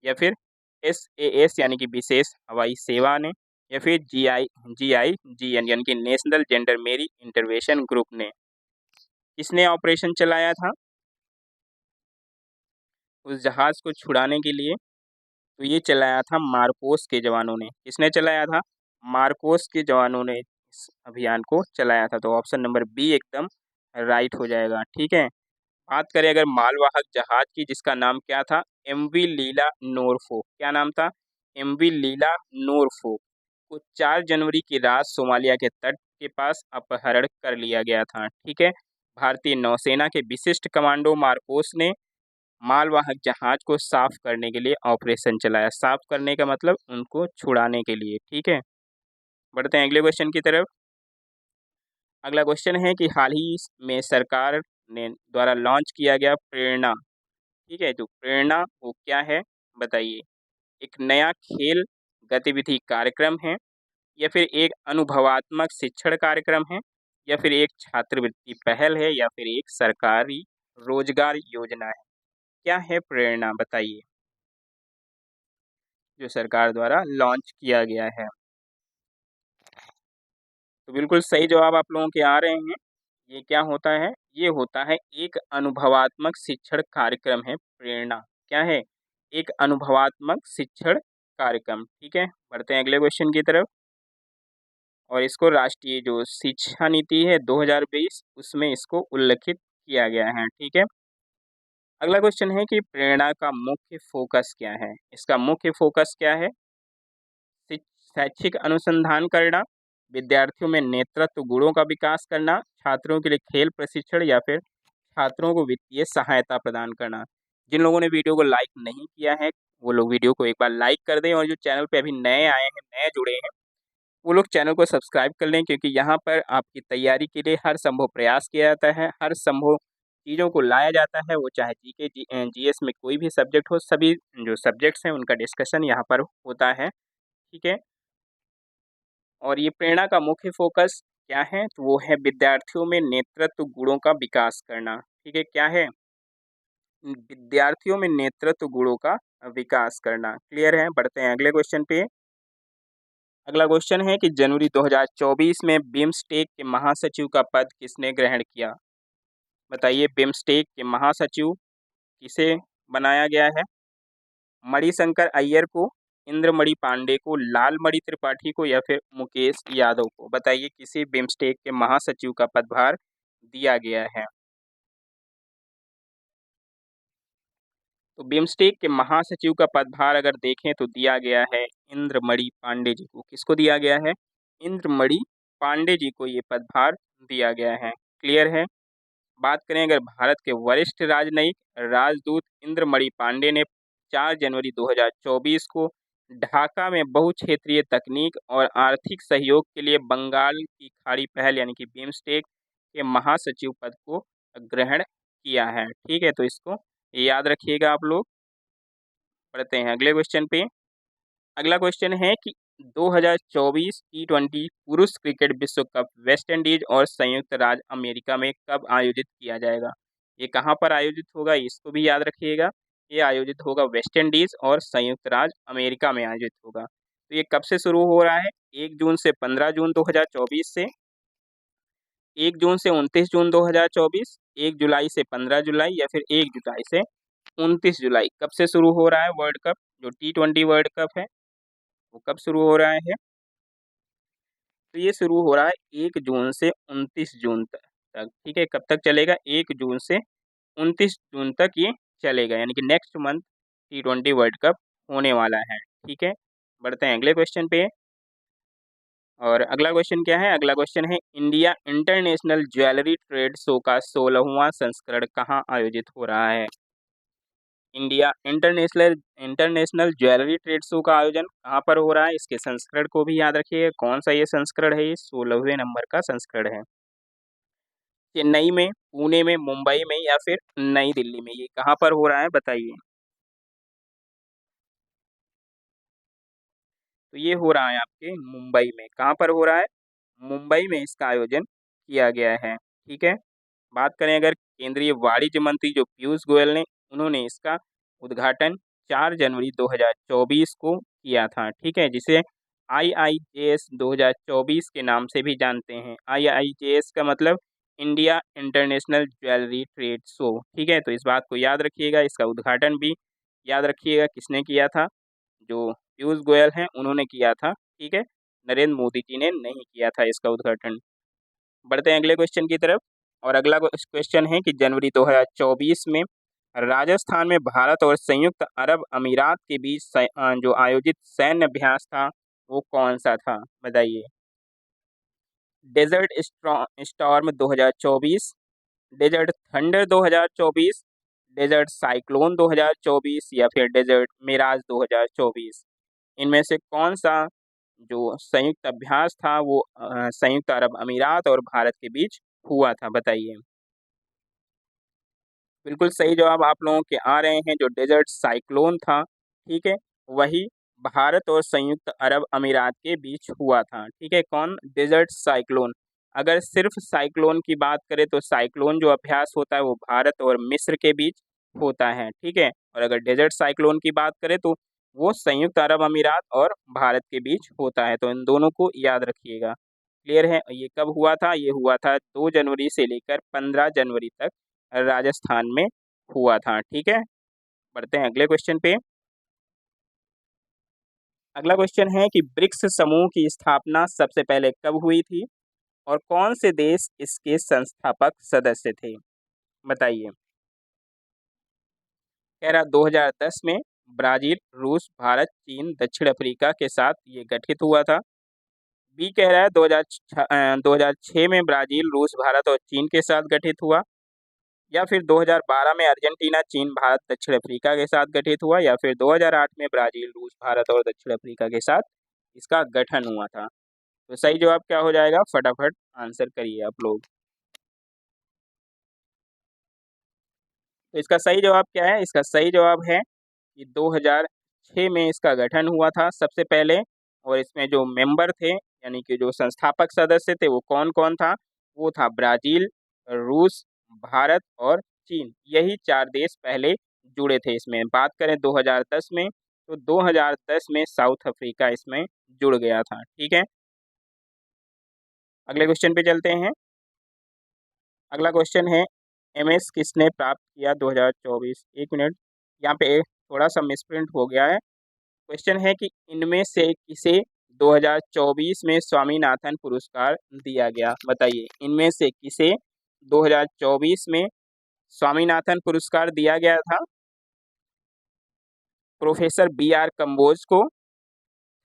या फिर एसएएस यानी कि विशेष हवाई सेवा ने, या फिर जीआईजीएन यानी कि नेशनल जेंडरमेरी इंटरवेंशन ग्रुप ने। किसने ऑपरेशन चलाया था उस जहाज को छुड़ाने के लिए? तो ये चलाया था मार्कोस के जवानों ने। किसने चलाया था? मार्कोस के जवानों ने इस अभियान को चलाया था। तो ऑप्शन नंबर बी एकदम राइट हो जाएगा। ठीक है। बात करें अगर मालवाहक जहाज की, जिसका नाम क्या था? MV Lila Norfolk. क्या नाम था? एमवी लीला नोरफोक को 4 जनवरी की रात सोमालिया के तट के पास अपहरण कर लिया गया था। ठीक है। भारतीय नौसेना के विशिष्ट कमांडो मार्कोस ने मालवाहक जहाज को साफ करने के लिए ऑपरेशन चलाया। साफ करने का मतलब उनको छुड़ाने के लिए। ठीक है। बढ़ते हैं अगले क्वेश्चन की तरफ। अगला क्वेश्चन है कि हाल ही में सरकार ने द्वारा लॉन्च किया गया प्रेरणा, ठीक है, तो प्रेरणा वो क्या है बताइए? एक नया खेल गतिविधि कार्यक्रम है, या फिर एक अनुभवात्मक शिक्षण कार्यक्रम है, या फिर एक छात्रवृत्ति पहल है, या फिर एक सरकारी रोजगार योजना है? क्या है प्रेरणा बताइए, जो सरकार द्वारा लॉन्च किया गया है? तो बिल्कुल सही जवाब आप लोगों के आ रहे हैं। ये क्या होता है? ये होता है एक अनुभवात्मक शिक्षण कार्यक्रम है प्रेरणा। क्या है? एक अनुभवात्मक शिक्षण कार्यक्रम। ठीक है। बढ़ते हैं अगले क्वेश्चन की तरफ। और इसको राष्ट्रीय जो शिक्षा नीति है 2020 उसमें इसको उल्लेखित किया गया है। ठीक है। अगला क्वेश्चन है कि प्रेरणा का मुख्य फोकस क्या है? इसका मुख्य फोकस क्या है? शैक्षिक अनुसंधान करना, विद्यार्थियों में नेतृत्व गुणों का विकास करना, छात्रों के लिए खेल प्रशिक्षण, या फिर छात्रों को वित्तीय सहायता प्रदान करना। जिन लोगों ने वीडियो को लाइक नहीं किया है वो लोग वीडियो को एक बार लाइक कर दें, और जो चैनल पे अभी नए आए हैं, नए जुड़े हैं, वो लोग चैनल को सब्सक्राइब कर लें, क्योंकि यहाँ पर आपकी तैयारी के लिए हर संभव प्रयास किया जाता है, हर संभव चीज़ों को लाया जाता है। वो चाहे जीके जीएस में कोई भी सब्जेक्ट हो, सभी जो सब्जेक्ट्स हैं उनका डिस्कशन यहाँ पर होता है। ठीक है। और ये प्रेरणा का मुख्य फोकस क्या है? तो वो है विद्यार्थियों में नेतृत्व गुणों का विकास करना। ठीक है। क्या है? विद्यार्थियों में नेतृत्व गुणों का विकास करना। क्लियर है। बढ़ते हैं अगले क्वेश्चन पे। अगला क्वेश्चन है कि जनवरी 2024 में बिम्स्टेक के महासचिव का पद किसने ग्रहण किया? बताइए, बिम्स्टेक के महासचिव किसे बनाया गया है? मणिशंकर अय्यर को, इंद्रमणि पांडे को, लालमणि त्रिपाठी को, या फिर मुकेश यादव को? बताइए किसे बिम्स्टेक के महासचिव का पदभार दिया गया है? तो बिम्स्टेक के महासचिव का पदभार अगर देखें तो दिया गया है इंद्रमणि पांडे जी को। किसको दिया गया है? इंद्रमणि पांडे जी को ये पदभार दिया गया है। क्लियर है। बात करें अगर भारत के वरिष्ठ राजनयिक राजदूत इंद्रमणि पांडे ने 4 जनवरी 2024 को ढाका में बहुक्षेत्रीय तकनीक और आर्थिक सहयोग के लिए बंगाल की खाड़ी पहल यानी कि बिम्स्टेक के महासचिव पद को ग्रहण किया है। ठीक है। तो इसको याद रखिएगा आप लोग। पढ़ते हैं अगले क्वेश्चन पे। अगला क्वेश्चन है कि 2024 टी20 पुरुष क्रिकेट विश्व कप वेस्ट इंडीज और संयुक्त राज्य अमेरिका में कब आयोजित किया जाएगा? ये कहाँ पर आयोजित होगा? इसको भी याद रखिएगा। ये आयोजित होगा वेस्ट इंडीज और संयुक्त राज्य अमेरिका में आयोजित होगा। तो ये कब से शुरू हो रहा है? 1 जून से 15 जून 2024 से, 1 जून से 29 जून 2024, 1 जुलाई से 15 जुलाई, या फिर 1 जुलाई से 29 जुलाई? कब से शुरू हो रहा है वर्ल्ड कप? जो टी20 वर्ल्ड कप है वो कब शुरू हो रहा है? तो ये शुरू हो रहा है 1 जून से 29 जून तक। ठीक है। कब तक चलेगा? 1 जून से 29 जून तक ये चलेगा, यानी कि नेक्स्ट मंथ टी20 वर्ल्ड कप होने वाला है। ठीक है। बढ़ते हैं अगले क्वेश्चन पे। और अगला क्वेश्चन क्या है? अगला क्वेश्चन है India international jewellery trade show का 16वां संस्करण कहाँ आयोजित हो रहा है? India international international jewellery trade show का आयोजन कहाँ पर हो रहा है? इसके संस्करण को भी याद रखिए। कौन सा ये संस्करण है? ये 16वें नंबर का संस्करण है। चेन्नई में, पुणे में, मुंबई में, या फिर नई दिल्ली में? ये कहाँ पर हो रहा है बताइए? तो ये हो रहा है आपके मुंबई में। कहाँ पर हो रहा है? मुंबई में इसका आयोजन किया गया है। ठीक है। बात करें अगर केंद्रीय वाणिज्य मंत्री जो पीयूष गोयल ने, उन्होंने इसका उद्घाटन 4 जनवरी 2024 को किया था। ठीक है, जिसे आईआईजेएस 2024 के नाम से भी जानते हैं। आईआईजेएस का मतलब India international jewellery trade show. ठीक है, तो इस बात को याद रखिएगा। इसका उद्घाटन भी याद रखिएगा किसने किया था। जो पीयूष गोयल हैं उन्होंने किया था। ठीक है, नरेंद्र मोदी जी ने नहीं किया था इसका उद्घाटन। बढ़ते हैं अगले क्वेश्चन की तरफ। और अगला क्वेश्चन है कि जनवरी 2024 में राजस्थान में भारत और संयुक्त अरब अमीरात के बीच जो आयोजित सैन्य अभ्यास था वो कौन सा था, बताइए। Desert storm 2024, desert thunder 2024, desert cyclone 2024 या फिर डेजर्ट मिराज 2024। इनमें से कौन सा जो संयुक्त अभ्यास था वो संयुक्त अरब अमीरात और भारत के बीच हुआ था, बताइए। बिल्कुल सही जवाब आप लोगों के आ रहे हैं। जो डेजर्ट साइक्लोन था, ठीक है, वही भारत और संयुक्त अरब अमीरात के बीच हुआ था। ठीक है, कौन? Desert cyclone. अगर सिर्फ साइक्लोन की बात करें तो साइक्लोन जो अभ्यास होता है वो भारत और मिस्र के बीच होता है। ठीक है, और अगर डेजर्ट साइक्लोन की बात करें तो वो संयुक्त अरब अमीरात और भारत के बीच होता है। तो इन दोनों को याद रखिएगा। क्लियर है? ये कब हुआ था? ये हुआ था 2 जनवरी से लेकर 15 जनवरी तक राजस्थान में हुआ था। ठीक है, बढ़ते हैं अगले क्वेश्चन पे। अगला क्वेश्चन है कि ब्रिक्स समूह की स्थापना सबसे पहले कब हुई थी और कौन से देश इसके संस्थापक सदस्य थे, बताइए। कह रहा 2010 में ब्राजील, रूस, भारत, चीन, दक्षिण अफ्रीका के साथ ये गठित हुआ था। बी कह रहा है 2006 में ब्राजील, रूस, भारत और चीन के साथ गठित हुआ। या फिर 2012 में अर्जेंटीना, चीन, भारत, दक्षिण अफ्रीका के साथ गठित हुआ। या फिर 2008 में ब्राजील, रूस, भारत और दक्षिण अफ्रीका के साथ इसका गठन हुआ था। तो सही जवाब क्या हो जाएगा? फटाफट आंसर करिए आप लोग। तो इसका सही जवाब क्या है? इसका सही जवाब है कि 2006 में इसका गठन हुआ था सबसे पहले। और इसमें जो मेंबर थे यानी कि जो संस्थापक सदस्य थे वो कौन कौन था? वो था ब्राजील, रूस, भारत और चीन। यही 4 देश पहले जुड़े थे इसमें। बात करें 2010 में तो 2010 में साउथ अफ्रीका इसमें जुड़ गया था। ठीक है, अगले क्वेश्चन पे चलते हैं। अगला क्वेश्चन है एमएस किसने प्राप्त किया 2024? एक मिनट, यहाँ पे थोड़ा सा मिसप्रिंट हो गया है। क्वेश्चन है कि इनमें से किसे 2024 में स्वामीनाथन पुरस्कार दिया गया, बताइए। इनमें से किसे 2024 में स्वामीनाथन पुरस्कार दिया गया था? प्रोफेसर बी आर कम्बोज को,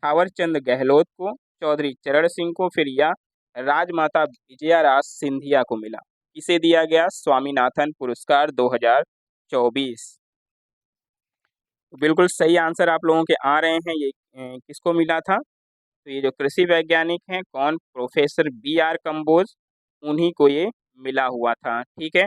थावरचंद गहलोत को, चौधरी चरण सिंह को, फिर या राजमाता विजया राज सिंधिया को मिला। किसे दिया गया स्वामीनाथन पुरस्कार 2024? बिल्कुल सही आंसर आप लोगों के आ रहे हैं। ये किसको मिला था? तो ये जो कृषि वैज्ञानिक हैं, कौन? प्रोफेसर बी आर कम्बोज, उन्हीं को ये मिला हुआ था। ठीक है,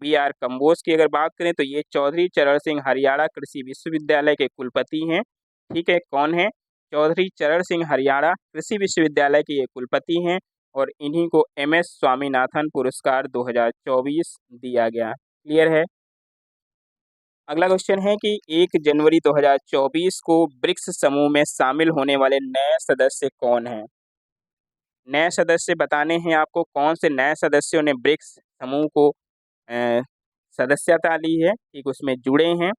बी आर कम्बोज की अगर बात करें तो ये चौधरी चरण सिंह हरियाणा कृषि विश्वविद्यालय के कुलपति हैं। ठीक है, कौन है? चौधरी चरण सिंह हरियाणा कृषि विश्वविद्यालय के ये कुलपति हैं। और इन्हीं को एम एस स्वामीनाथन पुरस्कार 2024 दिया गया। क्लियर है? अगला क्वेश्चन है कि 1 जनवरी 2024 को ब्रिक्स समूह में शामिल होने वाले नए सदस्य कौन हैं? नए सदस्य बताने हैं आपको। कौन से नए सदस्यों ने ब्रिक्स समूह को अ, सदस्यता ली है, ठीक, उसमें जुड़े हैं।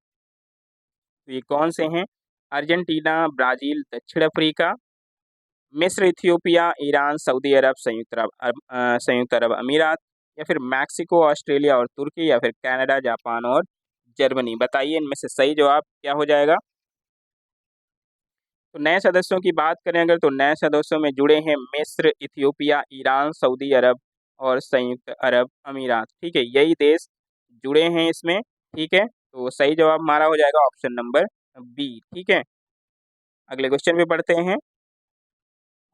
तो ये कौन से हैं? अर्जेंटीना, ब्राजील, दक्षिण अफ्रीका, मिस्र, इथियोपिया, ईरान, सऊदी अरब, संयुक्त अरब अमीरात, या फिर मैक्सिको, ऑस्ट्रेलिया और तुर्की, या फिर कनाडा, जापान और जर्मनी। बताइए इनमें से सही जवाब क्या हो जाएगा। तो नए सदस्यों की बात करें अगर तो नए सदस्यों में जुड़े हैं मिस्र, इथियोपिया, ईरान, सऊदी अरब और संयुक्त अरब अमीरात। ठीक है, यही देश जुड़े हैं इसमें। ठीक है, तो सही जवाब हमारा हो जाएगा ऑप्शन नंबर बी। ठीक है, अगले क्वेश्चन पे पढ़ते हैं।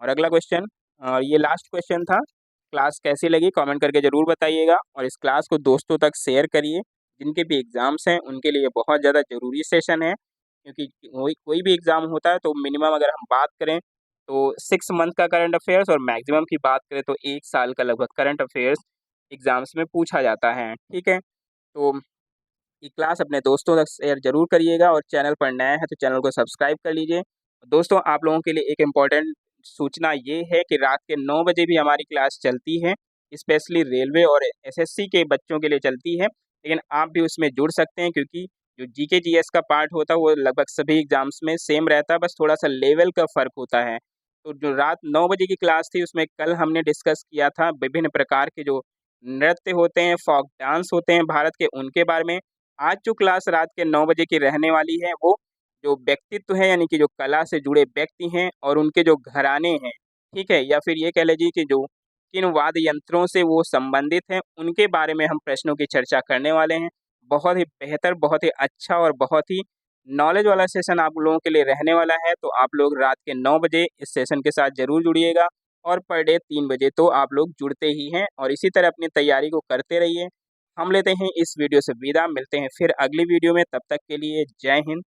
और अगला क्वेश्चन, और ये लास्ट क्वेश्चन था। क्लास कैसी लगी कमेंट करके ज़रूर बताइएगा। और इस क्लास को दोस्तों तक शेयर करिए। जिनके भी एग्ज़ाम्स हैं उनके लिए बहुत ज़्यादा ज़रूरी सेशन है। क्योंकि कोई कोई भी एग्ज़ाम होता है तो मिनिमम अगर हम बात करें तो 6 मंथ का करंट अफेयर्स और मैक्सिमम की बात करें तो 1 साल का लगभग करंट अफेयर्स एग्ज़ाम्स में पूछा जाता है, ठीक है? तो ये क्लास अपने दोस्तों तक शेयर ज़रूर करिएगा और चैनल पर नए हैं तो चैनल को सब्सक्राइब कर लीजिए। दोस्तों, आप लोगों के लिए एक इम्पोर्टेंट सूचना ये है कि रात के 9 बजे भी हमारी क्लास चलती है, स्पेशली रेलवे और एसएससी के बच्चों के लिए चलती है, लेकिन आप भी उसमें जुड़ सकते हैं क्योंकि जो जीके जीएस का पार्ट होता है वो लगभग सभी एग्ज़ाम्स में सेम रहता है, बस थोड़ा-सा लेवल का फ़र्क होता है। तो जो रात 9 बजे की क्लास थी उसमें कल हमने डिस्कस किया था विभिन्न प्रकार के जो नृत्य होते हैं, फ़ोक डांस होते हैं भारत के, उनके बारे में। आज जो क्लास रात के 9 बजे की रहने वाली है वो जो व्यक्तित्व है यानी कि जो कला से जुड़े व्यक्ति हैं और उनके जो घराने हैं, ठीक है? या फिर ये कह लीजिए कि जो किन वाद्य यंत्रों से वो संबंधित हैं, उनके बारे में हम प्रश्नों की चर्चा करने वाले हैं। बहुत ही बेहतर, बहुत ही अच्छा और बहुत ही नॉलेज वाला सेशन आप लोगों के लिए रहने वाला है, तो आप लोग रात के 9 बजे इस सेशन के साथ ज़रूर जुड़िएगा और पर डे 3 बजे तो आप लोग जुड़ते ही हैं और इसी तरह अपनी तैयारी को करते रहिए। हम लेते हैं इस वीडियो से विदा, मिलते हैं फिर अगली वीडियो में, तब तक के लिए जय हिंद।